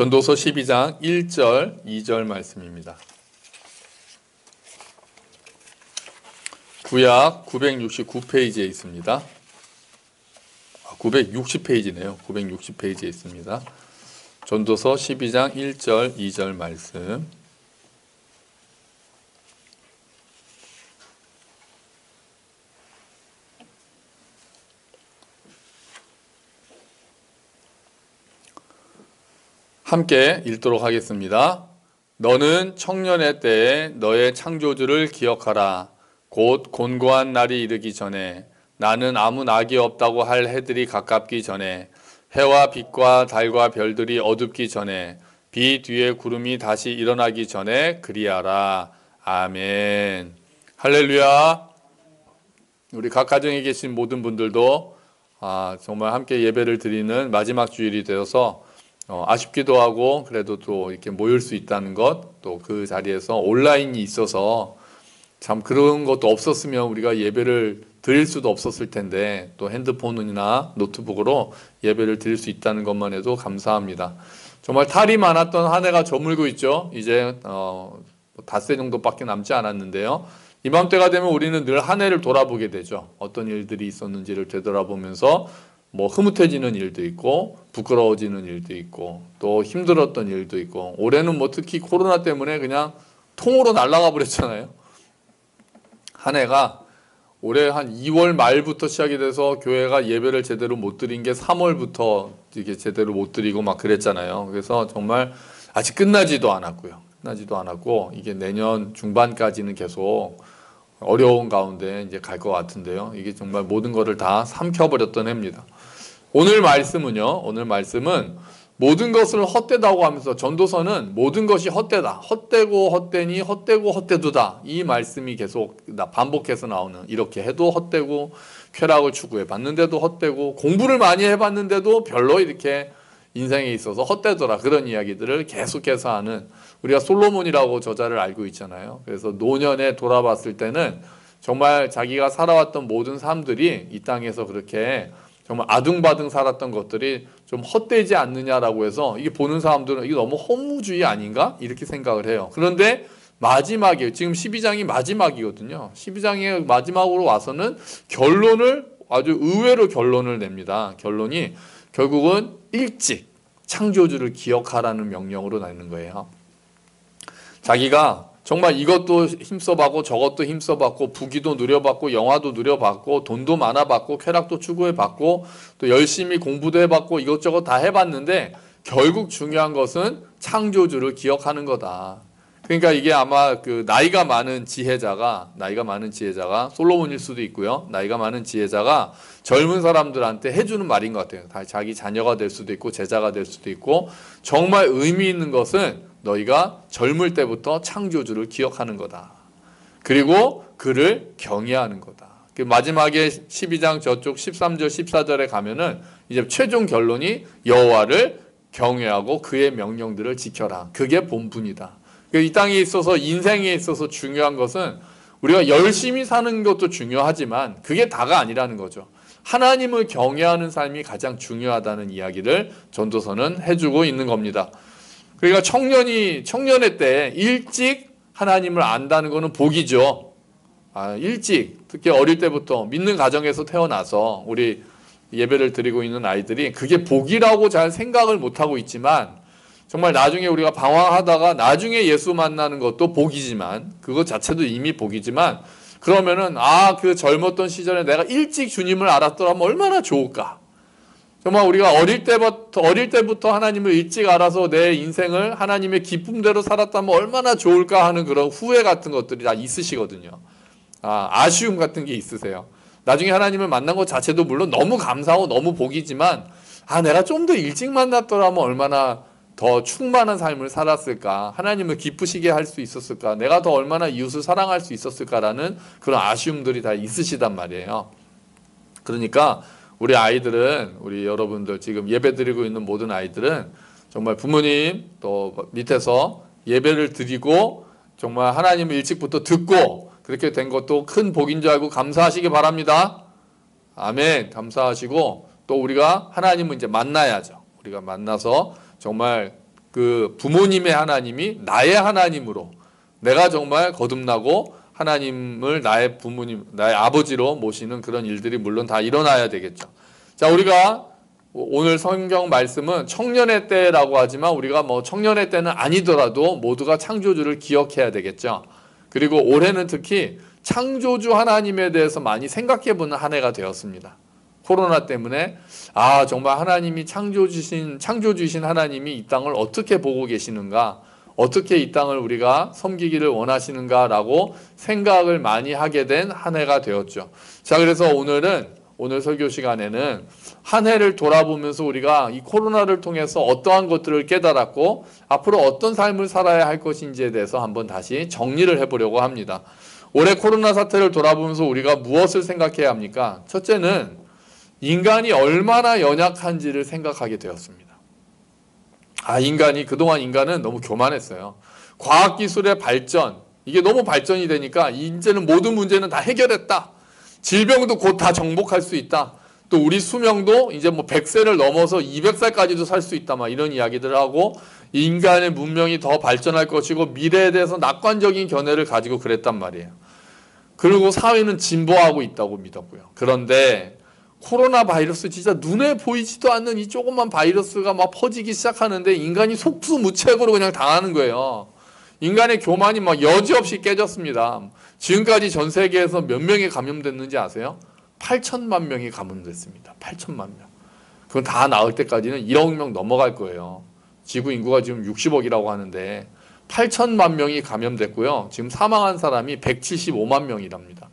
전도서 12장 1절, 2절 말씀입니다. 구약 969페이지에 있습니다. 960페이지네요. 960페이지에 있습니다. 전도서 12장 1절, 2절 말씀. 함께 읽도록 하겠습니다. 너는 청년의 때에 너의 창조주를 기억하라. 곧 곤고한 날이 이르기 전에 나는 아무 낙이 없다고 할 해들이 가깝기 전에 해와 빛과 달과 별들이 어둡기 전에 비 뒤에 구름이 다시 일어나기 전에 그리하라. 아멘. 할렐루야. 우리 각 가정에 계신 모든 분들도 정말 함께 예배를 드리는 마지막 주일이 되어서 아쉽기도 하고 그래도 또 이렇게 모일 수 있다는 것, 또 그 자리에서 온라인이 있어서 참 그런 것도 없었으면 우리가 예배를 드릴 수도 없었을 텐데 또 핸드폰이나 노트북으로 예배를 드릴 수 있다는 것만 해도 감사합니다. 정말 탈이 많았던 한 해가 저물고 있죠. 이제 닷새 정도밖에 남지 않았는데요. 이맘때가 되면 우리는 늘 한 해를 돌아보게 되죠. 어떤 일들이 있었는지를 되돌아보면서 흐뭇해지는 일도 있고 부끄러워지는 일도 있고 또 힘들었던 일도 있고 올해는 특히 코로나 때문에 그냥 통으로 날아가 버렸잖아요. 한 해가 올해 한 2월 말부터 시작이 돼서 교회가 예배를 제대로 못 드린 게 3월부터 이게 제대로 못 드리고 막 그랬잖아요. 그래서 정말 아직 끝나지도 않았고요. 끝나지도 않았고 이게 내년 중반까지는 계속 어려운 가운데 이제 갈 것 같은데요. 이게 정말 모든 것을 다 삼켜버렸던 해입니다. 오늘 말씀은요. 오늘 말씀은 모든 것을 헛되다고 하면서 전도서는 모든 것이 헛되다. 헛되고 헛되니 헛되고 헛되도다. 이 말씀이 계속 반복해서 나오는, 이렇게 해도 헛되고 쾌락을 추구해 봤는데도 헛되고 공부를 많이 해봤는데도 별로 이렇게 인생에 있어서 헛되더라. 그런 이야기들을 계속해서 하는, 우리가 솔로몬이라고 저자를 알고 있잖아요. 그래서 노년에 돌아봤을 때는 정말 자기가 살아왔던 모든 삶들이 이 땅에서 그렇게 정말 아둥바둥 살았던 것들이 좀 헛되지 않느냐라고 해서 이게 보는 사람들은 이게 너무 허무주의 아닌가? 이렇게 생각을 해요. 그런데 마지막에 지금 12장이 마지막이거든요. 12장의 마지막으로 와서는 결론을, 아주 의외로 결론을 냅니다. 결론이 결국은 일찍 창조주를 기억하라는 명령으로 나는 거예요. 자기가 정말 이것도 힘써봤고 저것도 힘써봤고 부귀도 누려봤고 영화도 누려봤고 돈도 많아봤고 쾌락도 추구해봤고 또 열심히 공부도 해봤고 이것저것 다 해봤는데 결국 중요한 것은 창조주를 기억하는 거다. 그러니까 이게 아마 그 나이가 많은 지혜자가 솔로몬일 수도 있고요. 나이가 많은 지혜자가 젊은 사람들한테 해주는 말인 것 같아요. 자기 자녀가 될 수도 있고 제자가 될 수도 있고 정말 의미 있는 것은 너희가 젊을 때부터 창조주를 기억하는 거다. 그리고 그를 경외하는 거다. 마지막에 12장 저쪽 13절 14절에 가면은 이제 최종 결론이 여호와를 경외하고 그의 명령들을 지켜라. 그게 본분이다. 이 땅에 있어서 인생에 있어서 중요한 것은 우리가 열심히 사는 것도 중요하지만 그게 다가 아니라는 거죠. 하나님을 경외하는 삶이 가장 중요하다는 이야기를 전도서는 해주고 있는 겁니다. 그러니까 청년의 때 일찍 하나님을 안다는 것은 복이죠. 일찍, 특히 어릴 때부터 믿는 가정에서 태어나서 우리 예배를 드리고 있는 아이들이 그게 복이라고 잘 생각을 못하고 있지만 정말 나중에 우리가 방황하다가 나중에 예수 만나는 것도 복이지만 그것 자체도 이미 복이지만 그러면은 그 젊었던 시절에 내가 일찍 주님을 알았더라면 얼마나 좋을까. 정말 우리가 어릴 때부터 하나님을 일찍 알아서 내 인생을 하나님의 기쁨대로 살았다면 얼마나 좋을까 하는 그런 후회 같은 것들이 다 있으시거든요. 아쉬움 같은 게 있으세요. 나중에 하나님을 만난 것 자체도 물론 너무 감사하고 너무 복이지만 내가 좀 더 일찍 만났더라면 얼마나 더 충만한 삶을 살았을까, 하나님을 기쁘시게 할 수 있었을까, 내가 더 얼마나 이웃을 사랑할 수 있었을까라는 그런 아쉬움들이 다 있으시단 말이에요. 그러니까 우리 아이들은, 우리 여러분들 지금 예배드리고 있는 모든 아이들은 정말 부모님 또 밑에서 예배를 드리고 정말 하나님을 일찍부터 듣고 그렇게 된 것도 큰 복인 줄 알고 감사하시기 바랍니다. 아멘. 감사하시고 또 우리가 하나님을 이제 만나야죠. 우리가 만나서 정말 그 부모님의 하나님이 나의 하나님으로 내가 정말 거듭나고 하나님을 나의 부모님, 나의 아버지로 모시는 그런 일들이 물론 다 일어나야 되겠죠. 자, 우리가 오늘 성경 말씀은 청년의 때라고 하지만 우리가 뭐 청년의 때는 아니더라도 모두가 창조주를 기억해야 되겠죠. 그리고 올해는 특히 창조주 하나님에 대해서 많이 생각해보는 한 해가 되었습니다. 코로나 때문에 정말 하나님이 창조주신 하나님이 이 땅을 어떻게 보고 계시는가, 어떻게 이 땅을 우리가 섬기기를 원하시는가라고 생각을 많이 하게 된 한 해가 되었죠. 자, 그래서 오늘 설교 시간에는 한 해를 돌아보면서 우리가 이 코로나를 통해서 어떠한 것들을 깨달았고 앞으로 어떤 삶을 살아야 할 것인지에 대해서 한번 다시 정리를 해보려고 합니다. 올해 코로나 사태를 돌아보면서 우리가 무엇을 생각해야 합니까? 첫째는 인간이 얼마나 연약한지를 생각하게 되었습니다. 그동안 인간은 너무 교만했어요. 과학기술의 발전, 이게 너무 발전이 되니까 이제는 모든 문제는 다 해결했다. 질병도 곧 다 정복할 수 있다. 또 우리 수명도 이제 뭐 100세를 넘어서 200살까지도 살 수 있다. 막 이런 이야기들을 하고 인간의 문명이 더 발전할 것이고 미래에 대해서 낙관적인 견해를 가지고 그랬단 말이에요. 그리고 사회는 진보하고 있다고 믿었고요. 그런데 코로나 바이러스 진짜 눈에 보이지도 않는 이 조그만 바이러스가 막 퍼지기 시작하는데 인간이 속수무책으로 그냥 당하는 거예요. 인간의 교만이 막 여지없이 깨졌습니다. 지금까지 전 세계에서 몇 명이 감염됐는지 아세요? 8천만 명이 감염됐습니다. 8천만 명. 그건 다 나을 때까지는 1억 명 넘어갈 거예요. 지구 인구가 지금 60억이라고 하는데 8천만 명이 감염됐고요. 지금 사망한 사람이 175만 명이랍니다.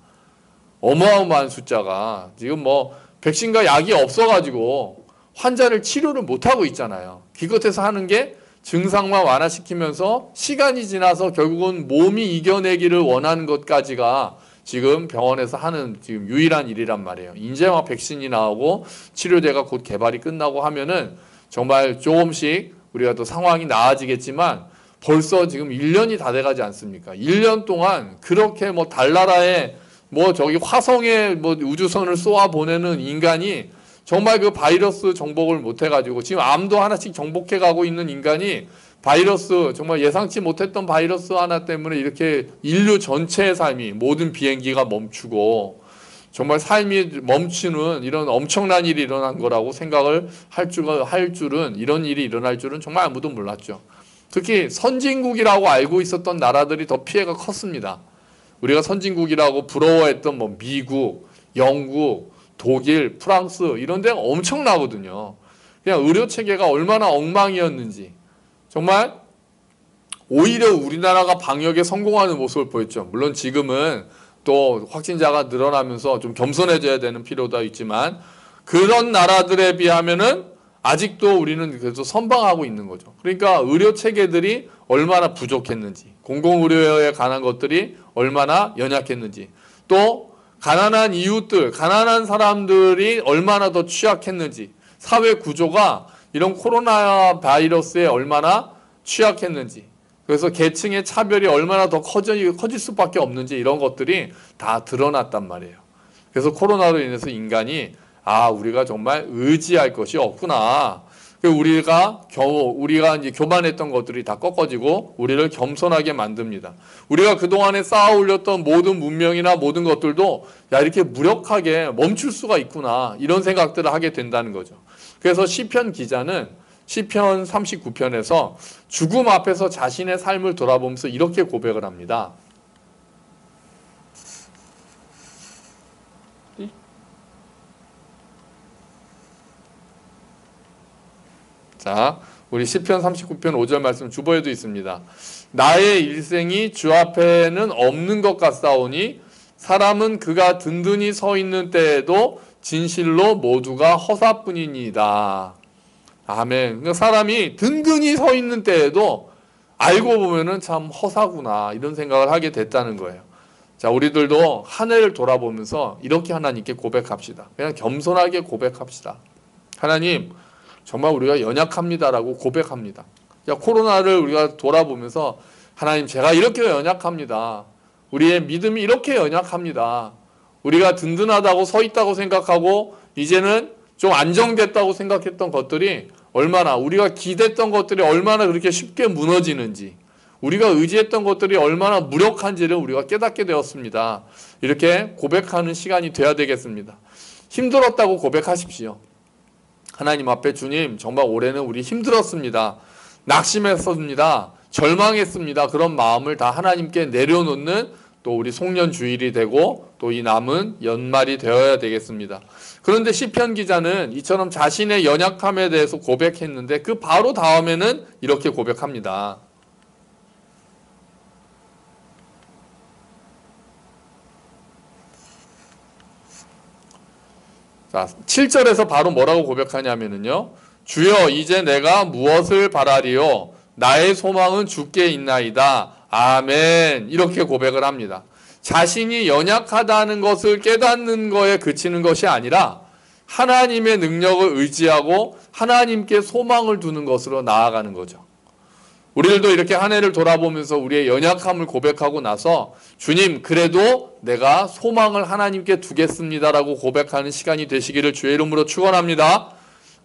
어마어마한 숫자가 지금 뭐 백신과 약이 없어가지고 환자를 치료를 못하고 있잖아요. 기껏해서 하는 게 증상만 완화시키면서 시간이 지나서 결국은 몸이 이겨내기를 원하는 것까지가 지금 병원에서 하는 지금 유일한 일이란 말이에요. 이제 막 백신이 나오고 치료제가 곧 개발이 끝나고 하면은 정말 조금씩 우리가 또 상황이 나아지겠지만 벌써 지금 1년이 다 돼가지 않습니까? 1년 동안 그렇게 뭐 달나라에 뭐 저기 화성에 뭐 우주선을 쏘아 보내는 인간이 정말 그 바이러스 정복을 못 해가지고 지금 암도 하나씩 정복해 가고 있는 인간이 바이러스 정말 예상치 못했던 바이러스 하나 때문에 이렇게 인류 전체의 삶이 모든 비행기가 멈추고 정말 삶이 멈추는 이런 엄청난 일이 일어난 거라고 생각을 할 줄은 이런 일이 일어날 줄은 정말 아무도 몰랐죠. 특히 선진국이라고 알고 있었던 나라들이 더 피해가 컸습니다. 우리가 선진국이라고 부러워했던 뭐 미국, 영국, 독일, 프랑스 이런 데가 엄청나거든요. 그냥 의료체계가 얼마나 엉망이었는지 정말 오히려 우리나라가 방역에 성공하는 모습을 보였죠. 물론 지금은 또 확진자가 늘어나면서 좀 겸손해져야 되는 필요도 있지만 그런 나라들에 비하면은 아직도 우리는 그래서 선방하고 있는 거죠. 그러니까 의료체계들이 얼마나 부족했는지 공공의료에 관한 것들이 얼마나 연약했는지 또 가난한 이웃들, 가난한 사람들이 얼마나 더 취약했는지 사회 구조가 이런 코로나 바이러스에 얼마나 취약했는지 그래서 계층의 차별이 얼마나 더 커질 수밖에 없는지 이런 것들이 다 드러났단 말이에요. 그래서 코로나로 인해서 인간이 우리가 정말 의지할 것이 없구나. 우리가 이제 교만했던 것들이 다 꺾어지고 우리를 겸손하게 만듭니다. 우리가 그동안에 쌓아 올렸던 모든 문명이나 모든 것들도 이렇게 무력하게 멈출 수가 있구나. 이런 생각들을 하게 된다는 거죠. 그래서 시편 기자는 시편 39편에서 죽음 앞에서 자신의 삶을 돌아보면서 이렇게 고백을 합니다. 자, 우리 시편 39편 5절 말씀 주보에도 있습니다. 나의 일생이 주 앞에는 없는 것 같사오니 사람은 그가 든든히 서 있는 때에도 진실로 모두가 허사뿐이니이다. 아멘. 그러니까 사람이 든든히 서 있는 때에도 알고 보면은 참 허사구나 이런 생각을 하게 됐다는 거예요. 자, 우리들도 한 해를 돌아보면서 이렇게 하나님께 고백합시다. 그냥 겸손하게 고백합시다. 하나님, 정말 우리가 연약합니다라고 고백합니다. 코로나를 우리가 돌아보면서 하나님 제가 이렇게 연약합니다. 우리의 믿음이 이렇게 연약합니다. 우리가 든든하다고 서 있다고 생각하고 이제는 좀 안정됐다고 생각했던 것들이 얼마나 우리가 기댔던 것들이 얼마나 그렇게 쉽게 무너지는지, 우리가 의지했던 것들이 얼마나 무력한지를 우리가 깨닫게 되었습니다. 이렇게 고백하는 시간이 돼야 되겠습니다. 힘들었다고 고백하십시오. 하나님 앞에 주님, 정말 올해는 우리 힘들었습니다. 낙심했습니다. 절망했습니다. 그런 마음을 다 하나님께 내려놓는 또 우리 송년 주일이 되고 또 이 남은 연말이 되어야 되겠습니다. 그런데 시편 기자는 이처럼 자신의 연약함에 대해서 고백했는데 그 바로 다음에는 이렇게 고백합니다. 자, 7절에서 바로 뭐라고 고백하냐면요. 주여 이제 내가 무엇을 바라리요? 나의 소망은 주께 있나이다. 아멘. 이렇게 고백을 합니다. 자신이 연약하다는 것을 깨닫는 거에 그치는 것이 아니라 하나님의 능력을 의지하고 하나님께 소망을 두는 것으로 나아가는 거죠. 우리들도 이렇게 한 해를 돌아보면서 우리의 연약함을 고백하고 나서 주님, 그래도 내가 소망을 하나님께 두겠습니다라고 고백하는 시간이 되시기를 주의 이름으로 축원합니다.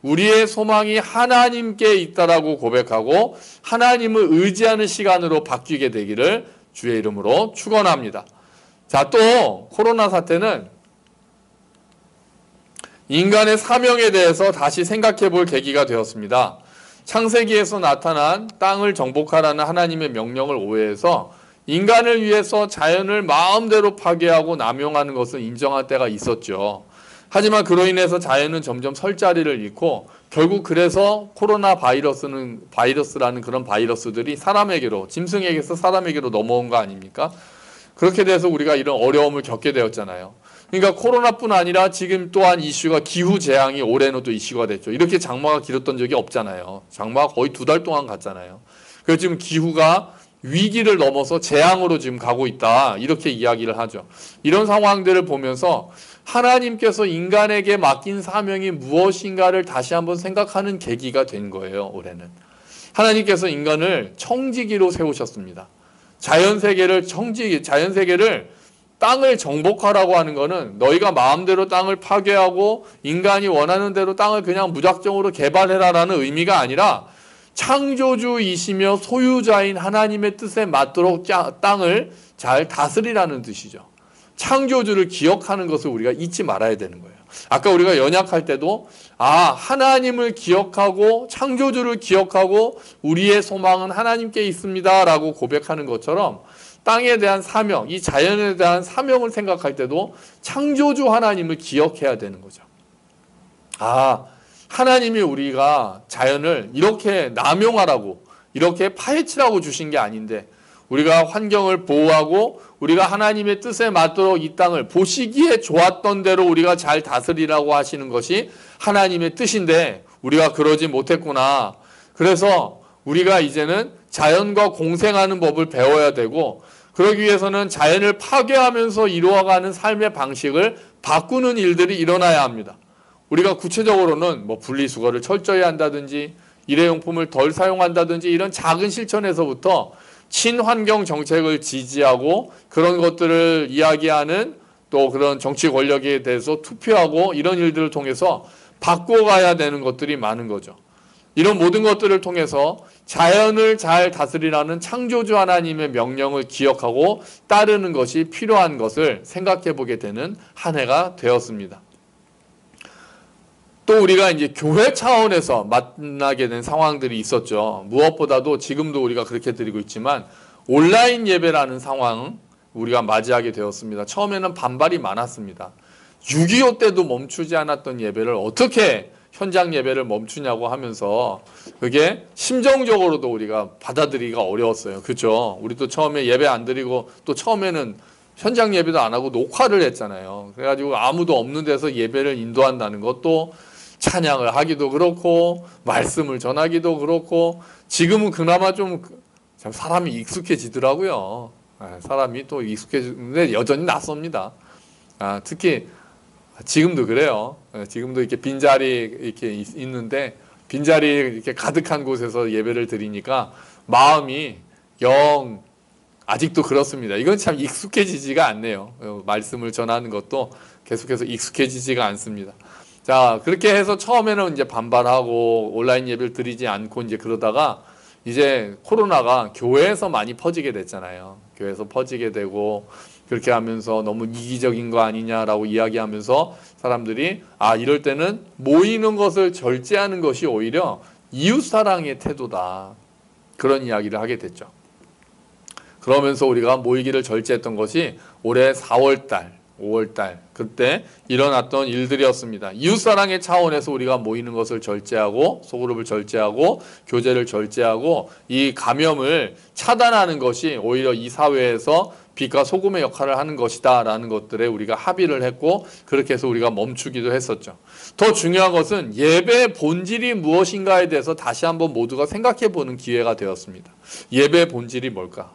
우리의 소망이 하나님께 있다라고 고백하고 하나님을 의지하는 시간으로 바뀌게 되기를 주의 이름으로 축원합니다. 자, 또 코로나 사태는 인간의 사명에 대해서 다시 생각해 볼 계기가 되었습니다. 창세기에서 나타난 땅을 정복하라는 하나님의 명령을 오해해서 인간을 위해서 자연을 마음대로 파괴하고 남용하는 것을 인정할 때가 있었죠. 하지만 그로 인해서 자연은 점점 설 자리를 잃고 결국 그래서 코로나 바이러스라는 그런 바이러스들이 사람에게로, 짐승에게서 사람에게로 넘어온 거 아닙니까? 그렇게 돼서 우리가 이런 어려움을 겪게 되었잖아요. 그러니까 코로나뿐 아니라 지금 또한 이슈가 기후재앙이 올해는 또 이슈가 됐죠. 이렇게 장마가 길었던 적이 없잖아요. 장마가 거의 2달 동안 갔잖아요. 그래서 지금 기후가 위기를 넘어서 재앙으로 지금 가고 있다. 이렇게 이야기를 하죠. 이런 상황들을 보면서 하나님께서 인간에게 맡긴 사명이 무엇인가를 다시 한번 생각하는 계기가 된 거예요. 올해는. 하나님께서 인간을 청지기로 세우셨습니다. 자연세계를 땅을 정복하라고 하는 것은 너희가 마음대로 땅을 파괴하고 인간이 원하는 대로 땅을 그냥 무작정으로 개발해라라는 의미가 아니라 창조주이시며 소유자인 하나님의 뜻에 맞도록 땅을 잘 다스리라는 뜻이죠. 창조주를 기억하는 것을 우리가 잊지 말아야 되는 거예요. 아까 우리가 연약할 때도 하나님을 기억하고 창조주를 기억하고 우리의 소망은 하나님께 있습니다 라고 고백하는 것처럼 땅에 대한 사명, 이 자연에 대한 사명을 생각할 때도 창조주 하나님을 기억해야 되는 거죠. 하나님이 우리가 자연을 이렇게 남용하라고, 이렇게 파헤치라고 주신 게 아닌데 우리가 환경을 보호하고 우리가 하나님의 뜻에 맞도록 이 땅을 보시기에 좋았던 대로 우리가 잘 다스리라고 하시는 것이 하나님의 뜻인데 우리가 그러지 못했구나. 그래서 우리가 이제는 자연과 공생하는 법을 배워야 되고 그러기 위해서는 자연을 파괴하면서 이루어가는 삶의 방식을 바꾸는 일들이 일어나야 합니다. 우리가 구체적으로는 분리수거를 철저히 한다든지 일회용품을 덜 사용한다든지 이런 작은 실천에서부터 친환경 정책을 지지하고 그런 것들을 이야기하는 또 그런 정치 권력에 대해서 투표하고 이런 일들을 통해서 바꿔가야 되는 것들이 많은 거죠. 이런 모든 것들을 통해서 자연을 잘 다스리라는 창조주 하나님의 명령을 기억하고 따르는 것이 필요한 것을 생각해 보게 되는 한 해가 되었습니다. 또 우리가 이제 교회 차원에서 만나게 된 상황들이 있었죠. 무엇보다도 지금도 우리가 그렇게 드리고 있지만 온라인 예배라는 상황 우리가 맞이하게 되었습니다. 처음에는 반발이 많았습니다. 6.25 때도 멈추지 않았던 예배를 어떻게 현장 예배를 멈추냐고 하면서 그게 심정적으로도 우리가 받아들이기가 어려웠어요. 그렇죠? 우리도 처음에 예배 안 드리고 또 처음에는 현장 예배도 안 하고 녹화를 했잖아요. 그래가지고 아무도 없는 데서 예배를 인도한다는 것도 찬양을 하기도 그렇고 말씀을 전하기도 그렇고 지금은 그나마 좀 사람이 익숙해지더라고요. 사람이 또 익숙해지는데 여전히 낯섭니다. 특히 지금도 그래요. 지금도 이렇게 빈자리 이렇게 있는데 빈자리 이렇게 가득한 곳에서 예배를 드리니까 마음이 영 아직도 그렇습니다. 이건 참 익숙해지지가 않네요. 말씀을 전하는 것도 계속해서 익숙해지지가 않습니다. 자, 그렇게 해서 처음에는 이제 반발하고 온라인 예배를 드리지 않고 이제 그러다가 이제 코로나가 교회에서 많이 퍼지게 됐잖아요. 교회에서 퍼지게 되고 그렇게 하면서 너무 이기적인 거 아니냐라고 이야기하면서 사람들이 이럴 때는 모이는 것을 절제하는 것이 오히려 이웃사랑의 태도다. 그런 이야기를 하게 됐죠. 그러면서 우리가 모이기를 절제했던 것이 올해 4월달, 5월달 그때 일어났던 일들이었습니다. 이웃사랑의 차원에서 우리가 모이는 것을 절제하고 소그룹을 절제하고 교제를 절제하고 이 감염을 차단하는 것이 오히려 이 사회에서 빛과 소금의 역할을 하는 것이다 라는 것들에 우리가 합의를 했고 그렇게 해서 우리가 멈추기도 했었죠. 더 중요한 것은 예배의 본질이 무엇인가에 대해서 다시 한번 모두가 생각해 보는 기회가 되었습니다. 예배의 본질이 뭘까?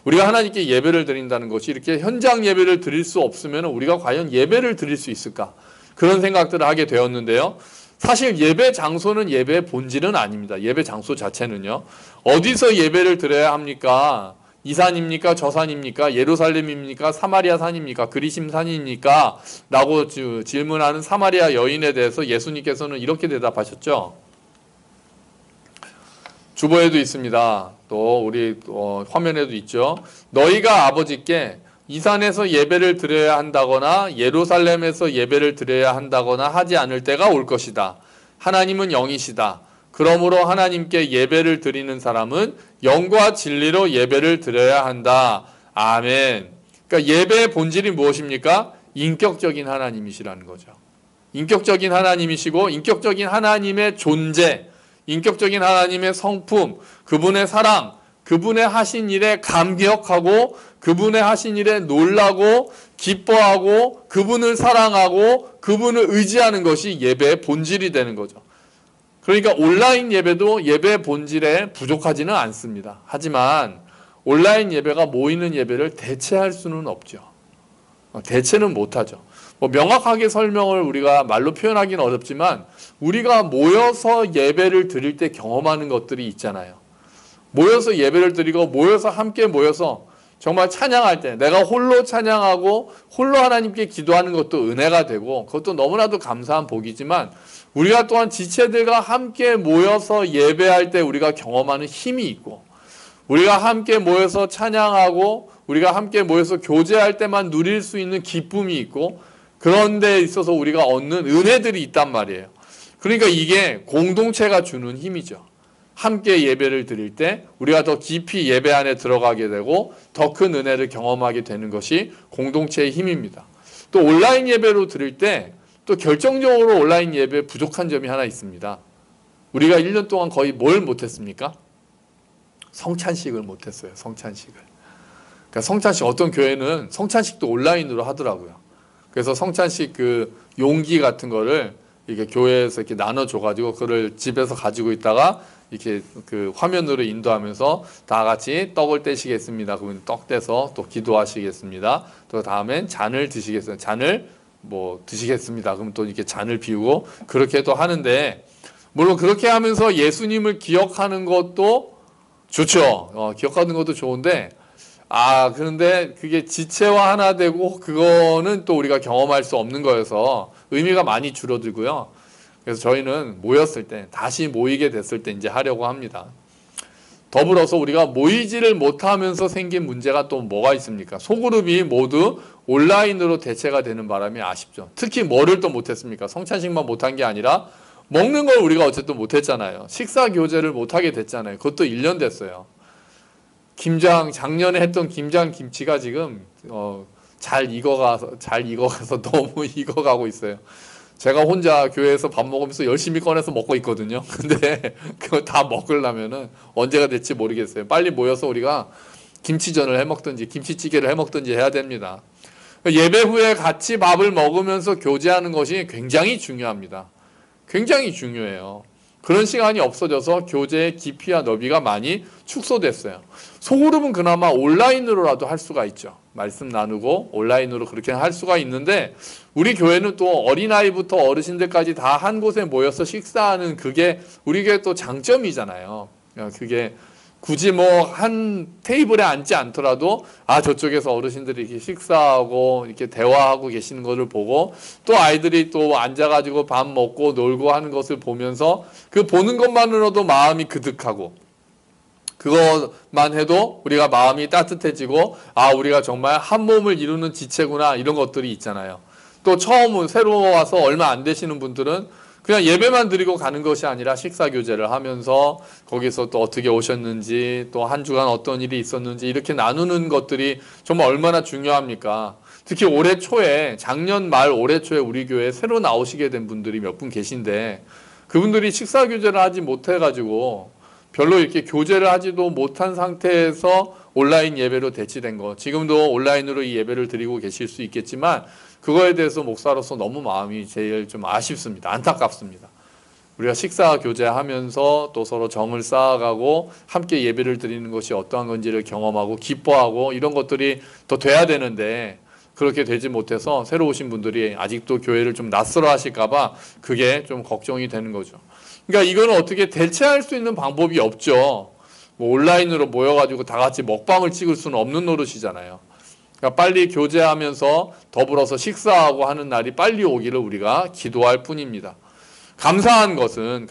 우리가 하나님께 예배를 드린다는 것이 이렇게 현장 예배를 드릴 수 없으면 우리가 과연 예배를 드릴 수 있을까? 그런 생각들을 하게 되었는데요. 사실 예배 장소는 예배의 본질은 아닙니다. 예배 장소 자체는요. 어디서 예배를 드려야 합니까? 이 산입니까? 저 산입니까? 예루살렘입니까? 사마리아 산입니까? 그리심 산입니까? 라고 질문하는 사마리아 여인에 대해서 예수님께서는 이렇게 대답하셨죠. 주보에도 있습니다. 또 우리 화면에도 있죠. 너희가 아버지께 이 산에서 예배를 드려야 한다거나 예루살렘에서 예배를 드려야 한다거나 하지 않을 때가 올 것이다. 하나님은 영이시다. 그러므로 하나님께 예배를 드리는 사람은 영과 진리로 예배를 드려야 한다. 아멘. 그러니까 예배의 본질이 무엇입니까? 인격적인 하나님이시라는 거죠. 인격적인 하나님이시고 인격적인 하나님의 존재, 인격적인 하나님의 성품, 그분의 사랑, 그분의 하신 일에 감격하고 그분의 하신 일에 놀라고 기뻐하고 그분을 사랑하고 그분을 의지하는 것이 예배의 본질이 되는 거죠. 그러니까 온라인 예배도 예배의 본질에 부족하지는 않습니다. 하지만 온라인 예배가 모이는 예배를 대체할 수는 없죠. 대체는 못하죠. 명확하게 설명을 우리가 말로 표현하기는 어렵지만 우리가 모여서 예배를 드릴 때 경험하는 것들이 있잖아요. 모여서 예배를 드리고 모여서 함께 모여서 정말 찬양할 때 내가 홀로 찬양하고 홀로 하나님께 기도하는 것도 은혜가 되고 그것도 너무나도 감사한 복이지만 우리가 또한 지체들과 함께 모여서 예배할 때 우리가 경험하는 힘이 있고 우리가 함께 모여서 찬양하고 우리가 함께 모여서 교제할 때만 누릴 수 있는 기쁨이 있고 그런 데 있어서 우리가 얻는 은혜들이 있단 말이에요. 그러니까 이게 공동체가 주는 힘이죠. 함께 예배를 드릴 때 우리가 더 깊이 예배 안에 들어가게 되고 더 큰 은혜를 경험하게 되는 것이 공동체의 힘입니다. 또 온라인 예배로 드릴 때 또 결정적으로 온라인 예배에 부족한 점이 하나 있습니다. 우리가 1년 동안 거의 뭘 못했습니까? 성찬식을 못했어요. 성찬식을. 그러니까 성찬식 어떤 교회는 성찬식도 온라인으로 하더라고요. 그래서 성찬식 그 용기 같은 거를 이렇게 교회에서 이렇게 나눠줘가지고 그걸 집에서 가지고 있다가 이렇게 그 화면으로 인도하면서 다 같이 떡을 떼시겠습니다. 그러면 떡 떼서 또 기도하시겠습니다. 또 다음엔 잔을 드시겠습니다. 잔을 드시겠습니다. 그럼 또 이렇게 잔을 비우고 그렇게도 하는데 물론 그렇게 하면서 예수님을 기억하는 것도 좋죠. 기억하는 것도 좋은데 그런데 그게 지체와 하나 되고 그거는 또 우리가 경험할 수 없는 거여서 의미가 많이 줄어들고요. 그래서 저희는 모였을 때 다시 모이게 됐을 때 이제 하려고 합니다. 더불어서 우리가 모이지를 못하면서 생긴 문제가 또 뭐가 있습니까? 소그룹이 모두 온라인으로 대체가 되는 바람이 아쉽죠. 특히 뭐를 또 못했습니까? 성찬식만 못한 게 아니라 먹는 걸 우리가 어쨌든 못했잖아요. 식사 교제를 못하게 됐잖아요. 그것도 1년 됐어요. 작년에 했던 김장 김치가 지금 잘 익어가서 너무 익어가고 있어요. 제가 혼자 교회에서 밥 먹으면서 열심히 꺼내서 먹고 있거든요. 근데 그거 다 먹으려면은 언제가 될지 모르겠어요. 빨리 모여서 우리가 김치전을 해 먹든지 김치찌개를 해 먹든지 해야 됩니다. 예배 후에 같이 밥을 먹으면서 교제하는 것이 굉장히 중요합니다. 굉장히 중요해요. 그런 시간이 없어져서 교제의 깊이와 너비가 많이 축소됐어요. 소그룹은 그나마 온라인으로라도 할 수가 있죠. 말씀 나누고 온라인으로 그렇게 할 수가 있는데 우리 교회는 또 어린아이부터 어르신들까지 다 한 곳에 모여서 식사하는 그게 우리 교회 또 장점이잖아요. 그게 굳이 뭐 한 테이블에 앉지 않더라도 저쪽에서 어르신들이 이렇게 식사하고 이렇게 대화하고 계시는 것을 보고 또 아이들이 또 앉아가지고 밥 먹고 놀고 하는 것을 보면서 그 보는 것만으로도 마음이 그득하고 그것만 해도 우리가 마음이 따뜻해지고 우리가 정말 한 몸을 이루는 지체구나 이런 것들이 있잖아요. 또 처음 새로 와서 얼마 안 되시는 분들은 그냥 예배만 드리고 가는 것이 아니라 식사 교제를 하면서 거기서 또 어떻게 오셨는지 또 한 주간 어떤 일이 있었는지 이렇게 나누는 것들이 정말 얼마나 중요합니까? 특히 올해 초에 작년 말 올해 초에 우리 교회에 새로 나오시게 된 분들이 몇 분 계신데 그분들이 식사 교제를 하지 못해가지고 별로 이렇게 교제를 하지도 못한 상태에서 온라인 예배로 대치된 거. 지금도 온라인으로 이 예배를 드리고 계실 수 있겠지만 그거에 대해서 목사로서 너무 마음이 제일 좀 아쉽습니다. 안타깝습니다. 우리가 식사 교제하면서 또 서로 정을 쌓아가고 함께 예배를 드리는 것이 어떠한 건지를 경험하고 기뻐하고 이런 것들이 더 돼야 되는데 그렇게 되지 못해서 새로 오신 분들이 아직도 교회를 좀 낯설어 하실까봐 그게 좀 걱정이 되는 거죠. 그러니까 이거는 어떻게 대체할 수 있는 방법이 없죠. 뭐 온라인으로 모여가지고 다 같이 먹방을 찍을 수는 없는 노릇이잖아요. 그러니까 빨리 교제하면서 더불어서 식사하고 하는 날이 빨리 오기를 우리가 기도할 뿐입니다. 감사한 것은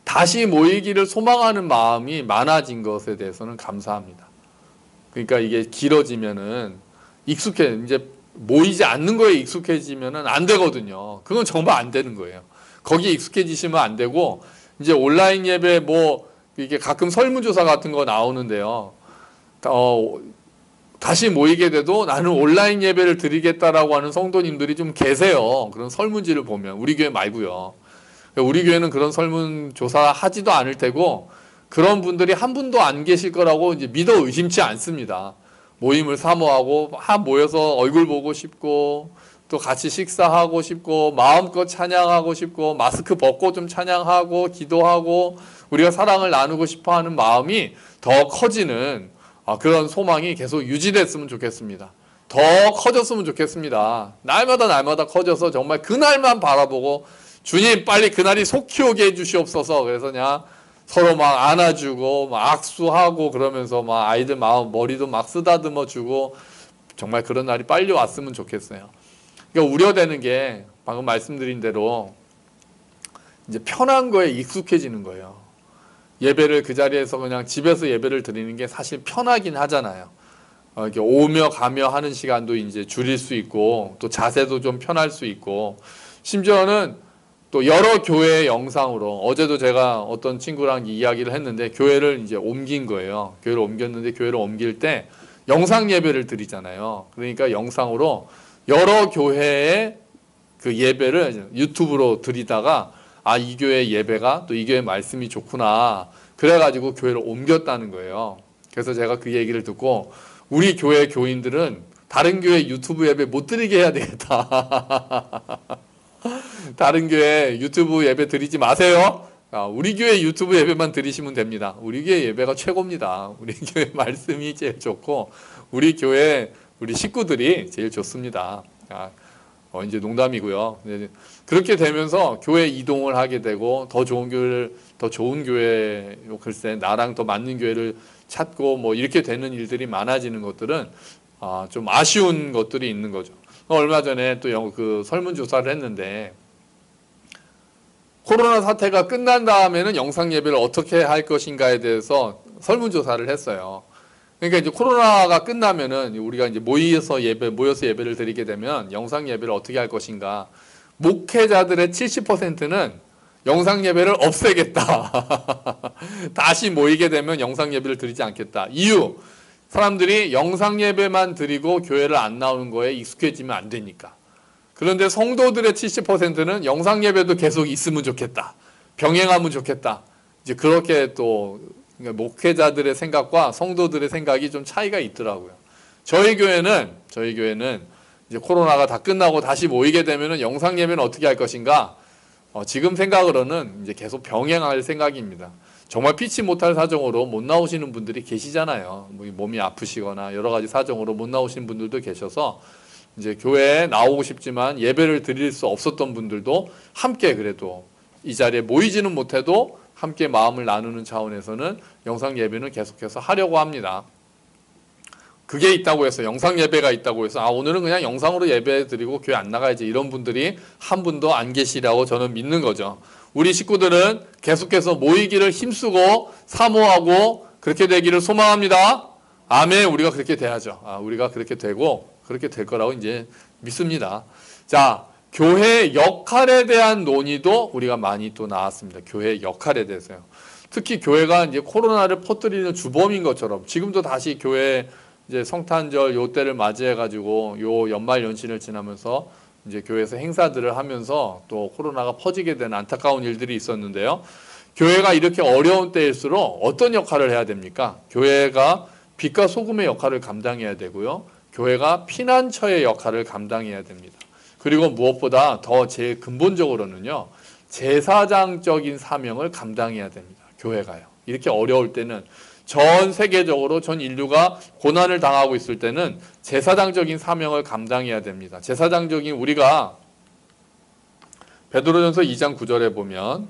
다시 모이기를 소망하는 마음이 많아진 것에 대해서는 감사합니다. 그러니까 이게 길어지면은 이제 모이지 않는 거에 익숙해지면은 안 되거든요. 그건 정말 안 되는 거예요. 거기에 익숙해지시면 안 되고 이제 온라인 예배 뭐 이게 가끔 설문조사 같은 거 나오는데요. 다시 모이게 돼도 나는 온라인 예배를 드리겠다라고 하는 성도님들이 좀 계세요. 그런 설문지를 보면 우리 교회 말고요. 우리 교회는 그런 설문조사 하지도 않을 테고 그런 분들이 한 분도 안 계실 거라고 이제 믿어 의심치 않습니다. 모임을 사모하고 모여서 얼굴 보고 싶고 또 같이 식사하고 싶고 마음껏 찬양하고 싶고 마스크 벗고 좀 찬양하고 기도하고 우리가 사랑을 나누고 싶어하는 마음이 더 커지는 그런 소망이 계속 유지됐으면 좋겠습니다. 더 커졌으면 좋겠습니다. 날마다 커져서 정말 그날만 바라보고 주님 빨리 그날이 속히 오게 해주시옵소서. 그래서 그냥 서로 막 안아주고 막 악수하고 그러면서 막 아이들 머리도 막 쓰다듬어 주고 정말 그런 날이 빨리 왔으면 좋겠어요. 그러니까 우려되는 게 방금 말씀드린 대로 이제 편한 거에 익숙해지는 거예요. 예배를 그 자리에서 그냥 집에서 예배를 드리는 게 사실 편하긴 하잖아요. 이렇게 오며 가며 하는 시간도 이제 줄일 수 있고 또 자세도 좀 편할 수 있고 심지어는 또 여러 교회의 영상으로 어제도 제가 어떤 친구랑 이야기를 했는데 교회를 이제 옮긴 거예요. 교회를 옮겼는데 교회를 옮길 때 영상 예배를 드리잖아요. 그러니까 영상으로 여러 교회의 그 예배를 유튜브로 드리다가 이 교회 예배가 또 이 교회 말씀이 좋구나. 그래가지고 교회를 옮겼다는 거예요. 그래서 제가 그 얘기를 듣고 우리 교회 교인들은 다른 교회 유튜브 예배 못 드리게 해야 되겠다. 다른 교회 유튜브 예배 드리지 마세요. 우리 교회 유튜브 예배만 드리시면 됩니다. 우리 교회 예배가 최고입니다. 우리 교회 말씀이 제일 좋고 우리 교회 우리 식구들이 제일 좋습니다. 이제 농담이고요. 그렇게 되면서 교회 이동을 하게 되고 더 좋은 교회 글쎄 나랑 더 맞는 교회를 찾고 뭐 이렇게 되는 일들이 많아지는 것들은 좀 아쉬운 것들이 있는 거죠. 얼마 전에 또 그 설문조사를 했는데 코로나 사태가 끝난 다음에는 영상 예배를 어떻게 할 것인가에 대해서 설문조사를 했어요. 그러니까 이제 코로나가 끝나면은 우리가 이제 모여서 예배를 드리게 되면 영상 예배를 어떻게 할 것인가. 목회자들의 70%는 영상 예배를 없애겠다. 다시 모이게 되면 영상 예배를 드리지 않겠다. 이유, 사람들이 영상 예배만 드리고 교회를 안 나오는 거에 익숙해지면 안 되니까. 그런데 성도들의 70%는 영상 예배도 계속 있으면 좋겠다. 병행하면 좋겠다. 이제 그렇게 또 그러니까 목회자들의 생각과 성도들의 생각이 좀 차이가 있더라고요. 저희 교회는 이제 코로나가 다 끝나고 다시 모이게 되면은 영상 예배는 어떻게 할 것인가? 지금 생각으로는 이제 계속 병행할 생각입니다. 정말 피치 못할 사정으로 못 나오시는 분들이 계시잖아요. 몸이 아프시거나 여러 가지 사정으로 못 나오시는 분들도 계셔서 이제 교회에 나오고 싶지만 예배를 드릴 수 없었던 분들도 함께 그래도 이 자리에 모이지는 못해도 함께 마음을 나누는 차원에서는 영상 예배는 계속해서 하려고 합니다. 그게 있다고 해서 영상 예배가 있다고 해서 오늘은 그냥 영상으로 예배 드리고 교회 안 나가야지 이런 분들이 한 분도 안 계시라고 저는 믿는 거죠. 우리 식구들은 계속해서 모이기를 힘쓰고 사모하고 그렇게 되기를 소망합니다. 아멘. 우리가 그렇게 돼야죠. 우리가 그렇게 되고 그렇게 될 거라고 이제 믿습니다. 자, 교회의 역할에 대한 논의도 우리가 많이 또 나왔습니다. 교회의 역할에 대해서요. 특히 교회가 이제 코로나를 퍼뜨리는 주범인 것처럼 지금도 다시 교회 이제 성탄절 요 때를 맞이해 가지고 요 연말 연시를 지나면서 이제 교회에서 행사들을 하면서 또 코로나가 퍼지게 된 안타까운 일들이 있었는데요. 교회가 이렇게 어려운 때일수록 어떤 역할을 해야 됩니까? 교회가 빛과 소금의 역할을 감당해야 되고요. 교회가 피난처의 역할을 감당해야 됩니다. 그리고 무엇보다 더 제일 근본적으로는요. 제사장적인 사명을 감당해야 됩니다. 교회가요. 이렇게 어려울 때는 전 세계적으로 전 인류가 고난을 당하고 있을 때는 제사장적인 사명을 감당해야 됩니다. 제사장적인 우리가 베드로전서 2장 9절에 보면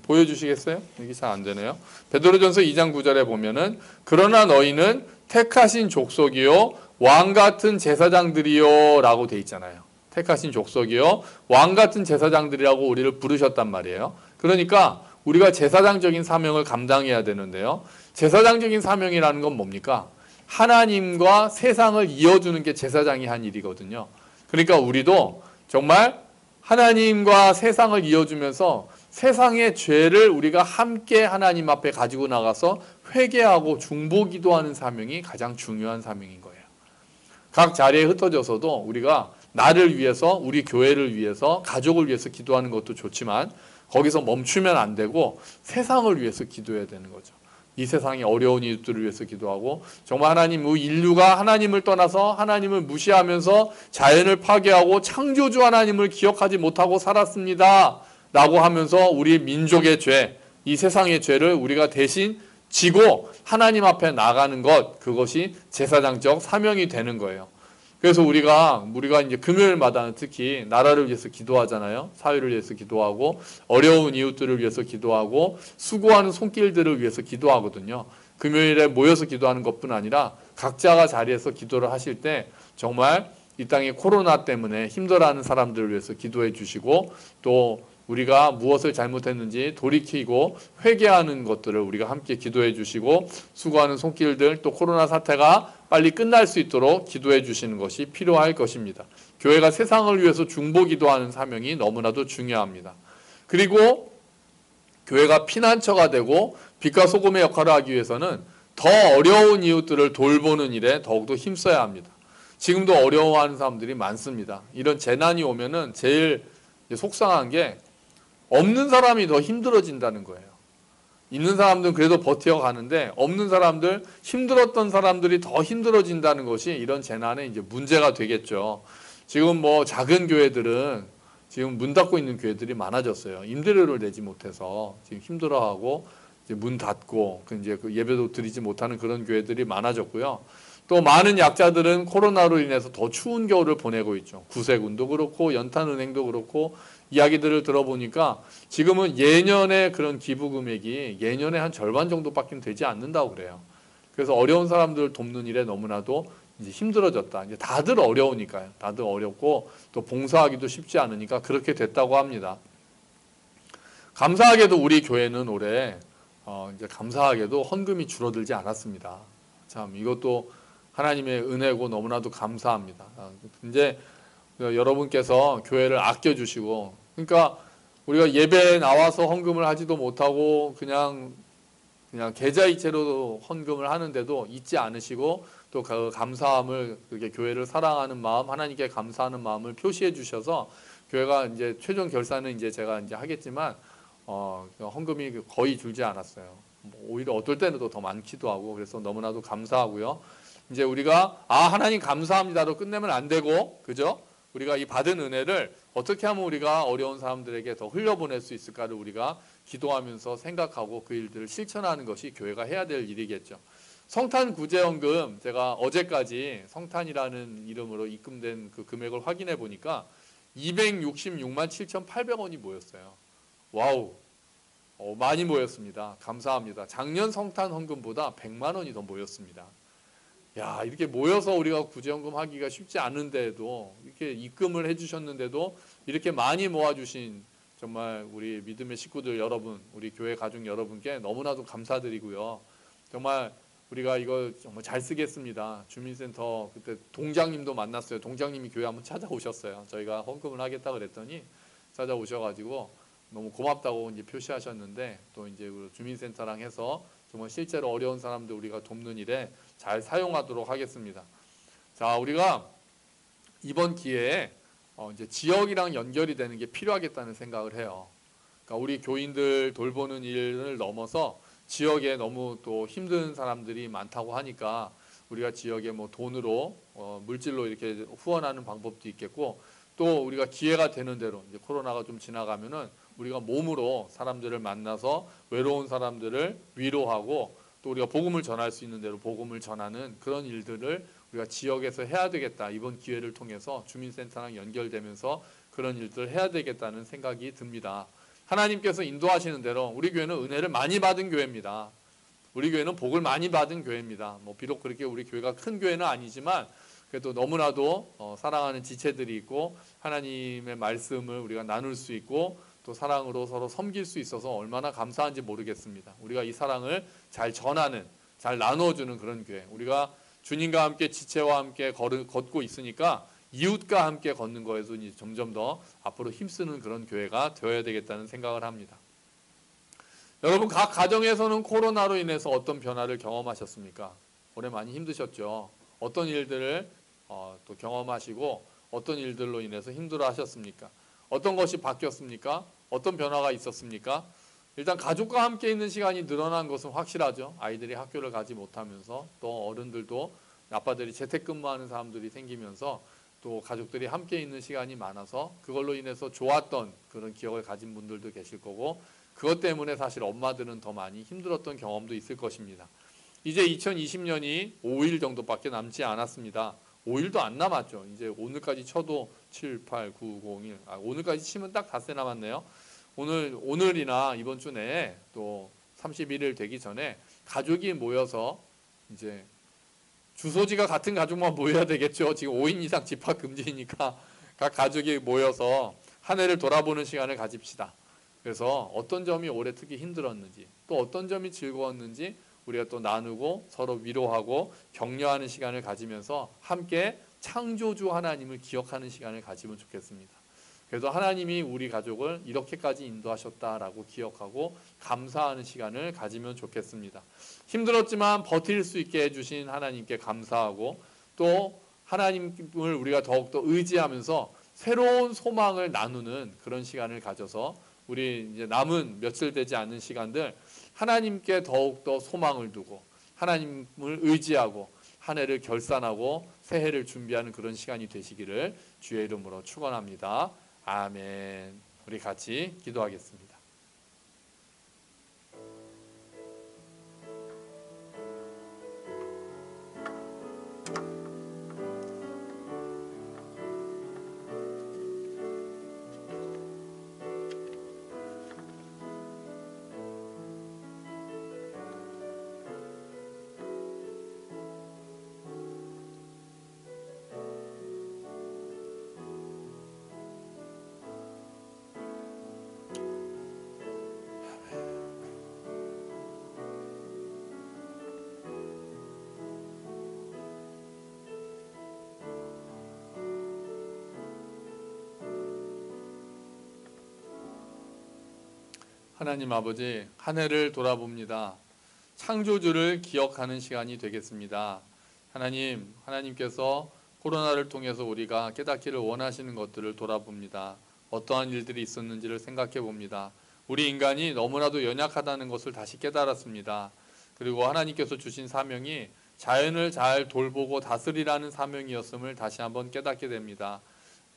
보여주시겠어요? 이게 잘 안 되네요. 베드로전서 2장 9절에 보면은 그러나 너희는 택하신 족속이요 왕 같은 제사장들이요 라고 돼 있잖아요. 택하신 족속이요 왕 같은 제사장들이라고 우리를 부르셨단 말이에요. 그러니까 우리가 제사장적인 사명을 감당해야 되는데요. 제사장적인 사명이라는 건 뭡니까? 하나님과 세상을 이어주는 게 제사장이 한 일이거든요. 그러니까 우리도 정말 하나님과 세상을 이어주면서 세상의 죄를 우리가 함께 하나님 앞에 가지고 나가서 회개하고 중보기도하는 사명이 가장 중요한 사명인 거예요. 각 자리에 흩어져서도 우리가 나를 위해서, 우리 교회를 위해서, 가족을 위해서 기도하는 것도 좋지만 거기서 멈추면 안 되고 세상을 위해서 기도해야 되는 거죠. 이 세상의 어려운 이웃들을 위해서 기도하고 정말 하나님, 인류가 하나님을 떠나서 하나님을 무시하면서 자연을 파괴하고 창조주 하나님을 기억하지 못하고 살았습니다. 라고 하면서 우리 민족의 죄, 이 세상의 죄를 우리가 대신 지고 하나님 앞에 나가는 것, 그것이 제사장적 사명이 되는 거예요. 그래서 우리가 이제 금요일마다는 특히 나라를 위해서 기도하잖아요. 사회를 위해서 기도하고 어려운 이웃들을 위해서 기도하고 수고하는 손길들을 위해서 기도하거든요. 금요일에 모여서 기도하는 것뿐 아니라 각자가 자리에서 기도를 하실 때 정말 이 땅의 코로나 때문에 힘들어하는 사람들을 위해서 기도해 주시고 또 우리가 무엇을 잘못했는지 돌이키고 회개하는 것들을 우리가 함께 기도해 주시고 수고하는 손길들 또 코로나 사태가 빨리 끝날 수 있도록 기도해 주시는 것이 필요할 것입니다. 교회가 세상을 위해서 중보 기도하는 사명이 너무나도 중요합니다. 그리고 교회가 피난처가 되고 빛과 소금의 역할을 하기 위해서는 더 어려운 이웃들을 돌보는 일에 더욱더 힘써야 합니다. 지금도 어려워하는 사람들이 많습니다. 이런 재난이 오면은 제일 속상한 게 없는 사람이 더 힘들어진다는 거예요. 있는 사람들은 그래도 버텨가는데 없는 사람들, 힘들었던 사람들이 더 힘들어진다는 것이 이런 재난의 이제 문제가 되겠죠. 지금 뭐 작은 교회들은 지금 문 닫고 있는 교회들이 많아졌어요. 임대료를 내지 못해서 지금 힘들어하고 이제 문 닫고 이제 예배도 드리지 못하는 그런 교회들이 많아졌고요. 또 많은 약자들은 코로나로 인해서 더 추운 겨울을 보내고 있죠. 구세군도 그렇고 연탄은행도 그렇고 이야기들을 들어보니까 지금은 예년의 그런 기부 금액이 예년의 한 절반 정도밖에 되지 않는다고 그래요. 그래서 어려운 사람들을 돕는 일에 너무나도 이제 힘들어졌다. 이제 다들 어려우니까요. 다들 어렵고 또 봉사하기도 쉽지 않으니까 그렇게 됐다고 합니다. 감사하게도 우리 교회는 올해 이제 감사하게도 헌금이 줄어들지 않았습니다. 참 이것도 하나님의 은혜고 너무나도 감사합니다. 이제 여러분께서 교회를 아껴주시고 그러니까 우리가 예배에 나와서 헌금을 하지도 못하고 그냥 계좌이체로 헌금을 하는데도 잊지 않으시고 또 그 감사함을 그렇게 교회를 사랑하는 마음 하나님께 감사하는 마음을 표시해 주셔서 교회가 이제 최종 결산은 이제 제가 이제 하겠지만 헌금이 거의 줄지 않았어요. 오히려 어떨 때는 더 많기도 하고 그래서 너무나도 감사하고요. 이제 우리가 하나님 감사합니다로 끝내면 안 되고 그죠? 우리가 이 받은 은혜를 어떻게 하면 우리가 어려운 사람들에게 더 흘려보낼 수 있을까를 우리가 기도하면서 생각하고 그 일들을 실천하는 것이 교회가 해야 될 일이겠죠. 성탄 구제헌금 제가 어제까지 성탄이라는 이름으로 입금된 그 금액을 확인해 보니까 266만 7,800원이 모였어요. 와우. 많이 모였습니다. 감사합니다. 작년 성탄 헌금보다 100만 원이 더 모였습니다. 야, 이렇게 모여서 우리가 구제헌금 하기가 쉽지 않은데도, 이렇게 입금을 해주셨는데도 이렇게 많이 모아주신 정말 우리 믿음의 식구들 여러분, 우리 교회 가족 여러분께 너무나도 감사드리고요. 정말 우리가 이거 정말 잘 쓰겠습니다. 주민센터 그때 동장님도 만났어요. 동장님이 교회 한번 찾아오셨어요. 저희가 헌금을 하겠다 그랬더니 찾아오셔가지고 너무 고맙다고 이제 표시하셨는데, 또 이제 주민센터랑 해서 정말 실제로 어려운 사람들 우리가 돕는 일에 잘 사용하도록 하겠습니다. 자, 우리가 이번 기회에 이제 지역이랑 연결이 되는 게 필요하겠다는 생각을 해요. 그러니까 우리 교인들 돌보는 일을 넘어서 지역에 너무 또 힘든 사람들이 많다고 하니까 우리가 지역에 뭐 돈으로 물질로 이렇게 후원하는 방법도 있겠고, 또 우리가 기회가 되는 대로 이제 코로나가 좀 지나가면은 우리가 몸으로 사람들을 만나서 외로운 사람들을 위로하고, 또 우리가 복음을 전할 수 있는 대로 복음을 전하는 그런 일들을 우리가 지역에서 해야 되겠다. 이번 기회를 통해서 주민센터랑 연결되면서 그런 일들을 해야 되겠다는 생각이 듭니다. 하나님께서 인도하시는 대로 우리 교회는 은혜를 많이 받은 교회입니다. 우리 교회는 복을 많이 받은 교회입니다. 뭐 비록 그렇게 우리 교회가 큰 교회는 아니지만 그래도 너무나도 사랑하는 지체들이 있고, 하나님의 말씀을 우리가 나눌 수 있고, 또 사랑으로 서로 섬길 수 있어서 얼마나 감사한지 모르겠습니다. 우리가 이 사랑을 잘 전하는, 잘 나눠주는 그런 교회, 우리가 주님과 함께 지체와 함께 걷고 있으니까 이웃과 함께 걷는 거에서 이제 점점 더 앞으로 힘쓰는 그런 교회가 되어야 되겠다는 생각을 합니다. 여러분, 각 가정에서는 코로나로 인해서 어떤 변화를 경험하셨습니까? 올해 많이 힘드셨죠? 어떤 일들을 또 경험하시고 어떤 일들로 인해서 힘들어 하셨습니까? 어떤 것이 바뀌었습니까? 어떤 변화가 있었습니까? 일단 가족과 함께 있는 시간이 늘어난 것은 확실하죠. 아이들이 학교를 가지 못하면서, 또 어른들도 아빠들이 재택근무하는 사람들이 생기면서 또 가족들이 함께 있는 시간이 많아서 그걸로 인해서 좋았던 그런 기억을 가진 분들도 계실 거고, 그것 때문에 사실 엄마들은 더 많이 힘들었던 경험도 있을 것입니다. 이제 2020년이 5일 정도밖에 남지 않았습니다. 5일도 안 남았죠. 이제 오늘까지 쳐도 7, 8, 9, 0, 1. 오늘까지 치면 딱 닷새 남았네요. 오늘이나 이번 주 내에 또 31일 되기 전에 가족이 모여서, 이제 주소지가 같은 가족만 모여야 되겠죠. 지금 5인 이상 집합 금지니까 각 가족이 모여서 한 해를 돌아보는 시간을 가집시다. 그래서 어떤 점이 올해 특히 힘들었는지, 또 어떤 점이 즐거웠는지 우리가 또 나누고 서로 위로하고 격려하는 시간을 가지면서 함께 창조주 하나님을 기억하는 시간을 가지면 좋겠습니다. 그래서 하나님이 우리 가족을 이렇게까지 인도하셨다라고 기억하고 감사하는 시간을 가지면 좋겠습니다. 힘들었지만 버틸 수 있게 해주신 하나님께 감사하고, 또 하나님을 우리가 더욱더 의지하면서 새로운 소망을 나누는 그런 시간을 가져서 우리 이제 남은 며칠 되지 않는 시간들 하나님께 더욱더 소망을 두고 하나님을 의지하고 한 해를 결산하고 새해를 준비하는 그런 시간이 되시기를 주의 이름으로 축원합니다. 아멘. 우리 같이 기도하겠습니다. 하나님 아버지, 한 해를 돌아봅니다. 창조주를 기억하는 시간이 되겠습니다. 하나님께서 코로나를 통해서 우리가 깨닫기를 원하시는 것들을 돌아봅니다. 어떠한 일들이 있었는지를 생각해 봅니다. 우리 인간이 너무나도 연약하다는 것을 다시 깨달았습니다. 그리고 하나님께서 주신 사명이 자연을 잘 돌보고 다스리라는 사명이었음을 다시 한번 깨닫게 됩니다.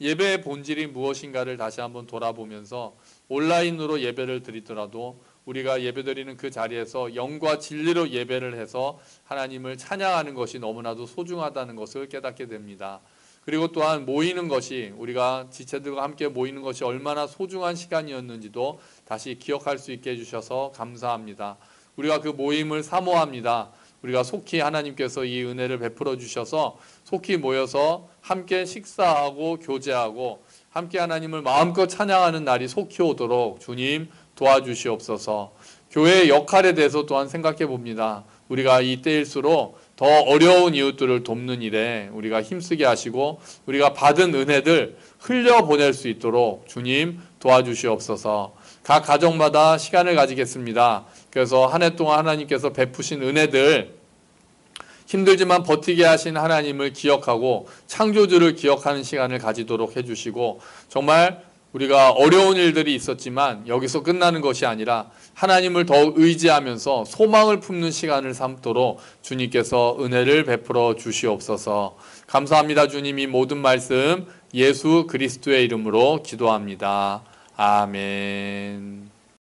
예배의 본질이 무엇인가를 다시 한번 돌아보면서 온라인으로 예배를 드리더라도 우리가 예배드리는 그 자리에서 영과 진리로 예배를 해서 하나님을 찬양하는 것이 너무나도 소중하다는 것을 깨닫게 됩니다. 그리고 또한 모이는 것이, 우리가 지체들과 함께 모이는 것이 얼마나 소중한 시간이었는지도 다시 기억할 수 있게 해주셔서 감사합니다. 우리가 그 모임을 사모합니다. 우리가 속히 하나님께서 이 은혜를 베풀어 주셔서 속히 모여서 함께 식사하고 교제하고 함께 하나님을 마음껏 찬양하는 날이 속히 오도록 주님 도와주시옵소서. 교회의 역할에 대해서 또한 생각해 봅니다. 우리가 이때일수록 더 어려운 이웃들을 돕는 일에 우리가 힘쓰게 하시고 우리가 받은 은혜들 흘려보낼 수 있도록 주님 도와주시옵소서. 각 가정마다 시간을 가지겠습니다. 그래서 한 해 동안 하나님께서 베푸신 은혜들, 힘들지만 버티게 하신 하나님을 기억하고 창조주를 기억하는 시간을 가지도록 해주시고, 정말 우리가 어려운 일들이 있었지만 여기서 끝나는 것이 아니라 하나님을 더욱 의지하면서 소망을 품는 시간을 삼도록 주님께서 은혜를 베풀어 주시옵소서. 감사합니다. 주님, 이 모든 말씀 예수 그리스도의 이름으로 기도합니다. 아멘.